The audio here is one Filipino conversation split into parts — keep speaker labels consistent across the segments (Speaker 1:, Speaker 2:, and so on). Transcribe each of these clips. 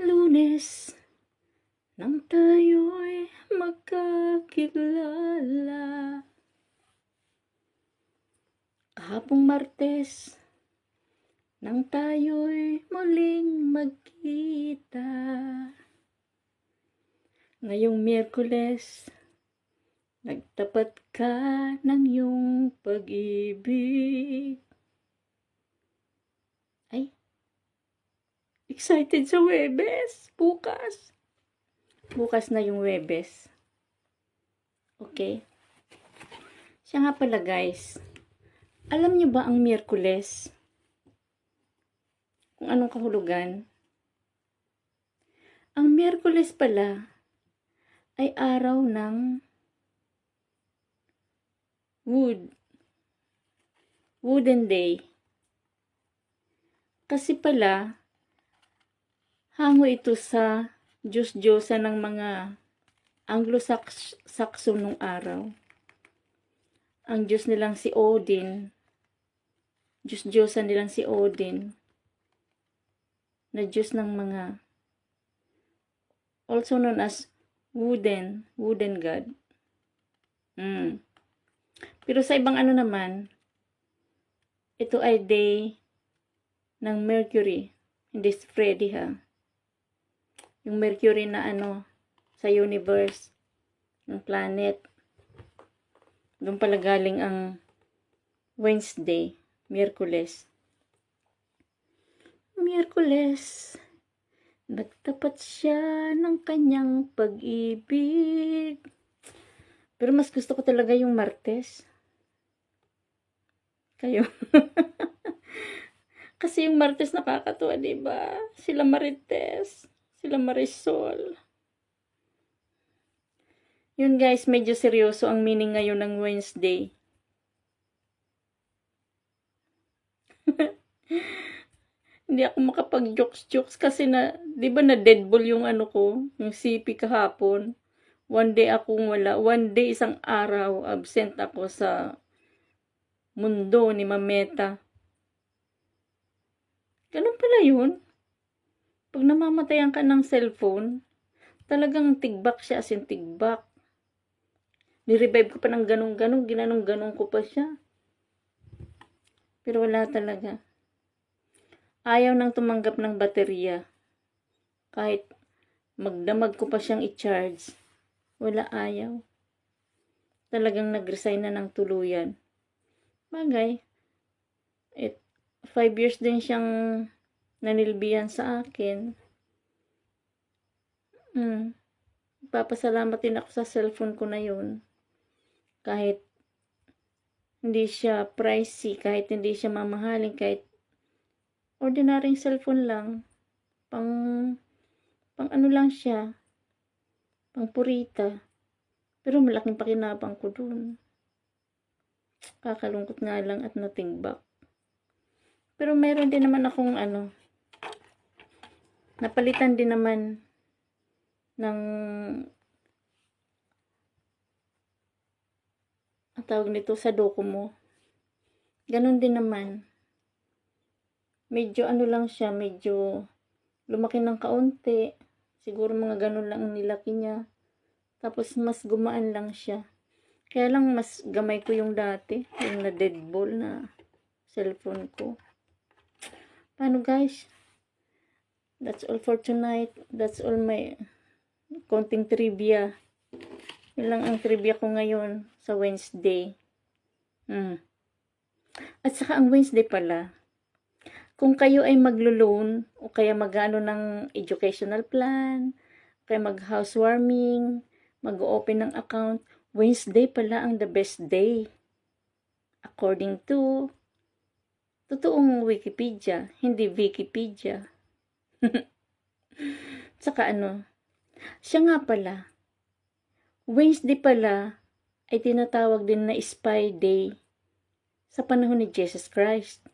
Speaker 1: Lunes nang tayo'y magkakilala. Kahapong Martes nang tayo'y muling magkita. Ngayong Miyerkules, nagtapat ka ng iyong pag-ibig. Ay, excited sa Huwebes. Bukas na yung Huwebes. Okay? Siya nga pala guys, alam niyo ba ang Miyerkules? Kung anong kahulugan? Ang Miyerkules pala ay araw ng wooden day. Kasi pala, hango ito sa Diyos-Diyosa ng mga Anglo-Saxon nung araw. Ang Diyos nilang si Odin, Diyos-Diyosa nilang si Odin, na Diyos ng mga, also known as wooden God. Pero sa ibang ano naman, ito ay day ng Mercury, hindi si Freddy ha. Yung Mercury na ano, sa universe, ng planet. Doon pala galing ang Wednesday, Miyerkules. Miyerkules, nagtapat siya ng kanyang pag-ibig. Pero mas gusto ko talaga yung Martes. Kayo. Kasi yung Martes nakakatuwa, diba? Sila Marites, sila Marisol. Yun guys, medyo seryoso ang meaning ngayon ng Wednesday. Hindi ako makapag-jokes kasi na, di ba na deadball yung ano ko, yung CP kahapon. One day akong wala, one day isang araw, absent ako sa mundo ni Mameta. Ganun pala yun. Pag namamatayan ka ng cellphone, talagang tigbak siya, as in tigbak. Nirevive ko pa ng ganun-ganun, ginanong-ganun ko pa siya. Pero wala talaga. Ayaw nang tumanggap ng baterya. Kahit magdamag ko pa siyang i-charge. Wala, ayaw. Talagang nag-resign na ng tuluyan. Bagay. 5 years din siyang nanilbihan sa akin. Papasalamat din ako sa cellphone ko na yun. Kahit hindi siya pricey, kahit hindi siya mamahalin, kahit ordinaryong cellphone lang, pang ano lang siya, pang purita. Pero malaking pakinabang ko dun. Kakalungkot nga lang at natigbak. Pero meron din naman akong ano, napalitan din naman ng ang tawag nito sa Docomo. Ganon din naman. Medyo ano lang siya, medyo lumaki ng kaunti. Siguro mga ganon lang ang nilaki niya. Tapos mas gumaan lang siya. Kaya lang mas gamay ko yung dati, yung na deadball na cellphone ko. Paano guys? That's all for tonight. That's all my konting trivia. Yun lang ang trivia ko ngayon sa Wednesday. At saka ang Wednesday pala, kung kayo ay maglo-loan o kaya mag-ano ng educational plan, kaya mag-housewarming, mag-open ng account, Wednesday pala ang the best day. According to totoong Wikipedia, hindi Wikipedia. Saka ano, siya nga pala, Wednesday pala ay tinatawag din na Spy Day sa panahon ni Jesus Christ.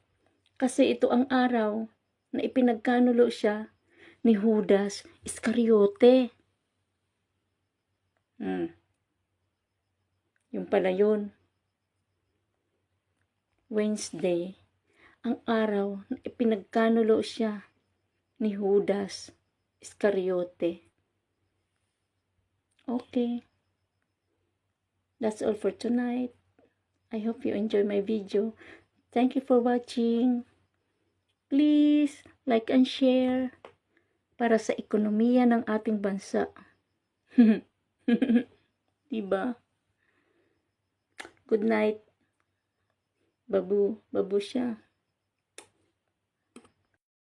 Speaker 1: Kasi ito ang araw na ipinagkanulo siya ni Judas Iscariote. Yung pala yun. Wednesday, ang araw na ipinagkanulo siya ni Judas Iscariote. Okay. That's all for tonight. I hope you enjoy my video. Thank you for watching. Please like and share para sa ekonomiya ng ating bansa. Diba? Good night. Babu siya.